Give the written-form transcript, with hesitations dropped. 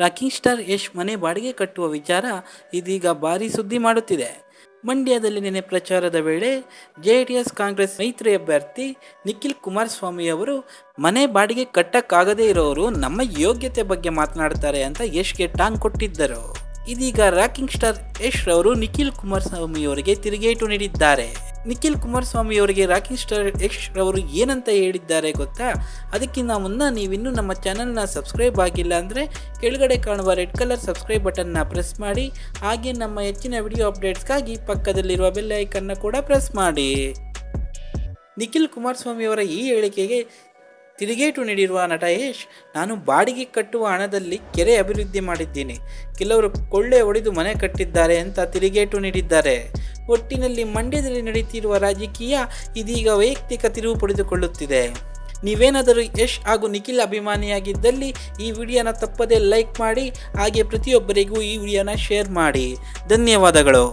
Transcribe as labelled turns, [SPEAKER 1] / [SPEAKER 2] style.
[SPEAKER 1] Rocking star Yash ಮನೆ ಬಾಡಿಗೆ ಕಟ್ಟುವ ವಿಚಾರ ಇದೀಗ ಭಾರಿ ಸುದ್ದಿ ಮಾಡುತ್ತಿದೆ. ಮಂಡ್ಯದಲ್ಲಿ ನಿನ್ನೆ ಪ್ರಚಾರದ ವೇಳೆ ಜೆಡಿಎಸ್ ಕಾಂಗ್ರೆಸ್ ಮೈತ್ರಿ ಅಭ್ಯರ್ಥಿ ನಿಖಿಲ್ ಕುಮಾರಸ್ವಾಮಿ ಅವರು ಮನೆ ಬಾಡಿಗೆ ಕಟ್ಟಕ್ಕಾಗದೇ ಇರೋರು ನಮ್ಮ ಯೋಗ್ಯತೆ ಬಗ್ಗೆ ಮಾತನಾಡ್ತಾರೆ ಅಂತ ಯಶ್ಗೆ ಟಾಂಗ್ ಕೊಟ್ಟಿದ್ದರು. ಇದೀಗ ರಾಕಿಂಗ್ ಸ್ಟಾರ್ ಯಶ್ ರವರು ನಿಖಿಲ್ ಕುಮಾರಸ್ವಾಮಿ ಅವರಿಗೆ ತಿರುಗೇಟು ನೀಡಿದ್ದಾರೆ. ನಿಖಿಲ್ ಕುಮಾರಸ್ವಾಮಿ ಅವರಿಗೆ ರಾಕಿಂಗ್ ಸ್ಟಾರ್ ಯಶ್ ರವರು ಏನಂತ ಹೇಳಿದ್ದಾರೆ ಗೊತ್ತಾ? ಅದಕ್ಕಿಂತ ಮುನ್ನ ನೀವಿನ್ನೂ ನಮ್ಮ ಚಾನಲ್ನ ಸಬ್ಸ್ಕ್ರೈಬ್ ಆಗಿಲ್ಲ ಅಂದರೆ ಕೆಳಗಡೆ ಕಾಣುವ ರೆಡ್ ಕಲರ್ ಸಬ್ಸ್ಕ್ರೈಬ್ ಬಟನ್ನ ಪ್ರೆಸ್ ಮಾಡಿ, ಹಾಗೆ ನಮ್ಮ ಹೆಚ್ಚಿನ ವಿಡಿಯೋ ಅಪ್ಡೇಟ್ಸ್ಗಾಗಿ ಪಕ್ಕದಲ್ಲಿರುವ ಬೆಲ್ ಐಕನ್ನ ಕೂಡ ಪ್ರೆಸ್ ಮಾಡಿ. ನಿಖಿಲ್ ಕುಮಾರಸ್ವಾಮಿ ಅವರ ಈ ಹೇಳಿಕೆಗೆ ತಿರುಗೇಟು ನೀಡಿರುವ ನಟ ಯಶ್, ನಾನು ಬಾಡಿಗೆ ಕಟ್ಟುವ ಹಣದಲ್ಲಿ ಕೆರೆ ಅಭಿವೃದ್ಧಿ ಮಾಡಿದ್ದೀನಿ, ಕೆಲವರು ಕೊಳ್ಳೆ ಹೊಡೆದು ಮನೆ ಕಟ್ಟಿದ್ದಾರೆ ಅಂತ ತಿರುಗೇಟು ನೀಡಿದ್ದಾರೆ. ಒಟ್ಟಿನಲ್ಲಿ ಮಂಡ್ಯದಲ್ಲಿ ನಡೆಯುತ್ತಿರುವ ರಾಜಕೀಯ ಇದೀಗ ವೈಯಕ್ತಿಕ ತಿರುವು ಪಡೆದುಕೊಳ್ಳುತ್ತಿದೆ. ನೀವೇನಾದರೂ ಯಶ್ ಹಾಗೂ ನಿಖಿಲ್ ಅಭಿಮಾನಿಯಾಗಿದ್ದಲ್ಲಿ ಈ ವಿಡಿಯೋನ ತಪ್ಪದೇ ಲೈಕ್ ಮಾಡಿ, ಹಾಗೆ ಪ್ರತಿಯೊಬ್ಬರಿಗೂ ಈ ವಿಡಿಯೋನ ಶೇರ್ ಮಾಡಿ. ಧನ್ಯವಾದಗಳು.